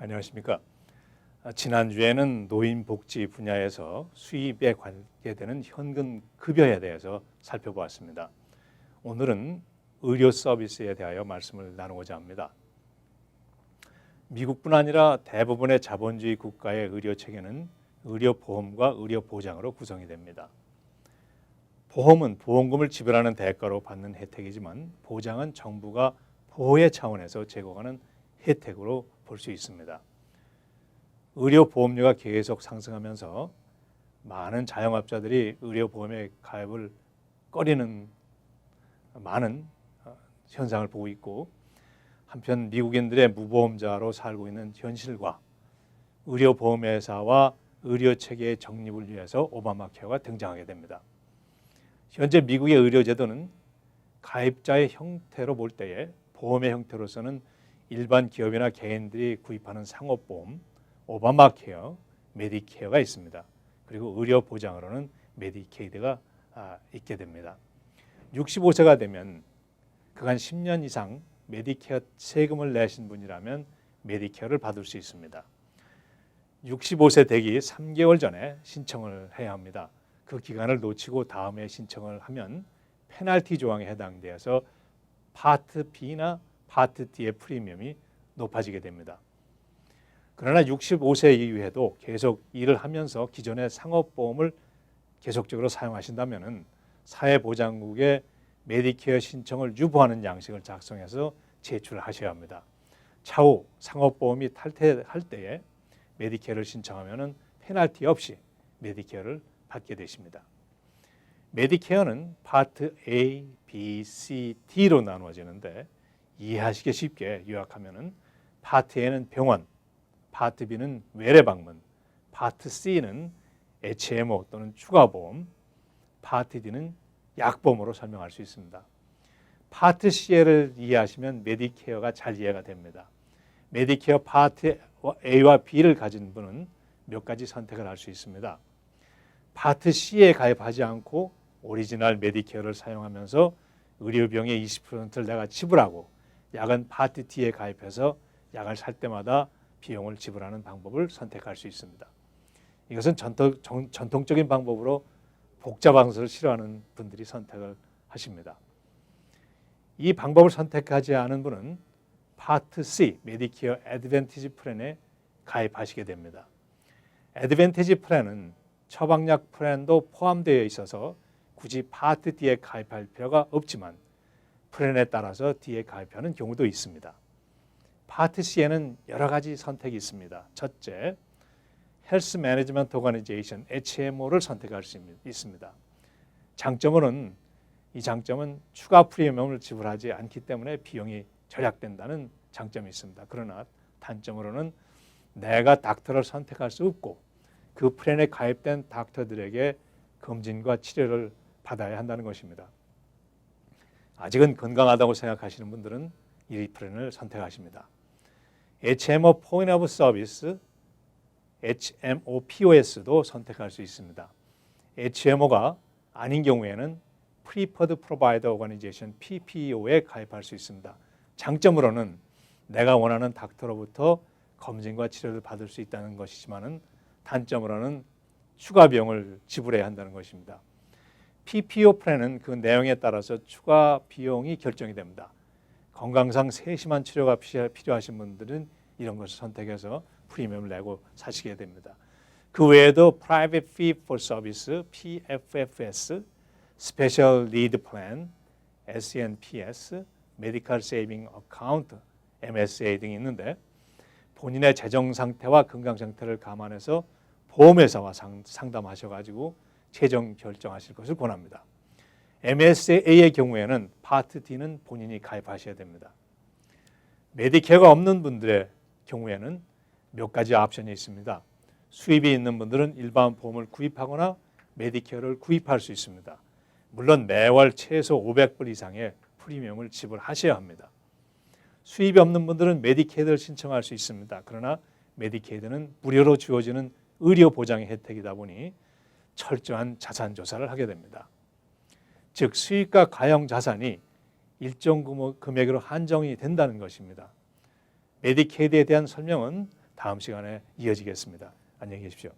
안녕하십니까. 지난주에는 노인복지 분야에서 수입에 관계되는 현금 급여에 대해서 살펴보았습니다. 오늘은 의료 서비스에 대하여 말씀을 나누고자 합니다. 미국뿐 아니라 대부분의 자본주의 국가의 의료 체계는 의료보험과 의료보장으로 구성이 됩니다. 보험은 보험금을 지불하는 대가로 받는 혜택이지만 보장은 정부가 보호의 차원에서 제공하는 혜택으로 볼 수 있습니다. 의료보험료가 계속 상승하면서 많은 자영업자들이 의료보험에 가입을 꺼리는 많은 현상을 보고 있고, 한편 미국인들의 무보험자로 살고 있는 현실과 의료보험회사와 의료체계의 정립을 위해서 오바마 케어가 등장하게 됩니다. 현재 미국의 의료제도는 가입자의 형태로 볼 때에 보험의 형태로서는 일반 기업이나 개인들이 구입하는 상업보험, 오바마 케어, 메디케어가 있습니다. 그리고 의료보장으로는 메디케이드가 있게 됩니다. 65세가 되면 그간 10년 이상 메디케어 세금을 내신 분이라면 메디케어를 받을 수 있습니다. 65세 되기 3개월 전에 신청을 해야 합니다. 그 기간을 놓치고 다음에 신청을 하면 페널티 조항에 해당되어서 파트 B나 파트 D의 프리미엄이 높아지게 됩니다. 그러나 65세 이후에도 계속 일을 하면서 기존의 상업보험을 계속적으로 사용하신다면 사회보장국에 메디케어 신청을 유보하는 양식을 작성해서 제출하셔야 합니다. 차후 상업보험이 탈퇴할 때에 메디케어를 신청하면 페널티 없이 메디케어를 받게 되십니다. 메디케어는 파트 A, B, C, D로 나누어지는데 이해하시기 쉽게 요약하면 파트 A는 병원, 파트 B는 외래방문, 파트 C는 HMO 또는 추가보험, 파트 D는 약보험으로 설명할 수 있습니다. 파트 C를 이해하시면 메디케어가 잘 이해가 됩니다. 메디케어 파트 A와 B를 가진 분은 몇 가지 선택을 할 수 있습니다. 파트 C에 가입하지 않고 오리지널 메디케어를 사용하면서 의료비용의 20%를 내가 지불하고 약은 파트 D에 가입해서 약을 살 때마다 비용을 지불하는 방법을 선택할 수 있습니다. 이것은 전통적인 방법으로 복잡한 것을 싫어하는 분들이 선택을 하십니다. 이 방법을 선택하지 않은 분은 파트 C, 메디케어 애드밴티지 플랜에 가입하시게 됩니다. 애드밴티지 플랜은 처방약 플랜도 포함되어 있어서 굳이 파트 D에 가입할 필요가 없지만 플랜에 따라서 D에 가입하는 경우도 있습니다. 파트 C에는 여러 가지 선택이 있습니다. 첫째, 헬스 매니지먼트 오거니제이션 HMO를 선택할 수 있습니다. 이 장점은 추가 프리미엄을 지불하지 않기 때문에 비용이 절약된다는 장점이 있습니다. 그러나 단점으로는 내가 닥터를 선택할 수 없고 그 플랜에 가입된 닥터들에게 검진과 치료를 받아야 한다는 것입니다. 아직은 건강하다고 생각하시는 분들은 이 플랜을 선택하십니다. HMO Point of Service, HMOPOS도 선택할 수 있습니다. HMO가 아닌 경우에는 Preferred Provider Organization, PPO에 가입할 수 있습니다. 장점으로는 내가 원하는 닥터로부터 검진과 치료를 받을 수 있다는 것이지만 단점으로는 추가 비용을 지불해야 한다는 것입니다. PPO 플랜은 그 내용에 따라서 추가 비용이 결정이 됩니다. 건강상 세심한 치료가 필요하신 분들은 이런 것을 선택해서 프리미엄을 내고 사시게 됩니다. 그 외에도 Private Fee for Service, PFFS, Special Need Plan, SNPS, Medical Saving Account, MSA 등이 있는데 본인의 재정 상태와 건강 상태를 감안해서 보험회사와 상담하셔가지고 최종 결정하실 것을 권합니다. MSA의 경우에는 파트 D는 본인이 가입하셔야 됩니다. 메디케어가 없는 분들의 경우에는 몇 가지 옵션이 있습니다. 수입이 있는 분들은 일반 보험을 구입하거나 메디케어를 구입할 수 있습니다. 물론 매월 최소 500불 이상의 프리미엄을 지불하셔야 합니다. 수입이 없는 분들은 메디케이드를 신청할 수 있습니다. 그러나 메디케이드는 무료로 주어지는 의료 보장의 혜택이다 보니 철저한 자산 조사를 하게 됩니다. 즉 수익과 가용 자산이 일정 금액으로 한정이 된다는 것입니다. 메디케이드에 대한 설명은 다음 시간에 이어지겠습니다. 안녕히 계십시오.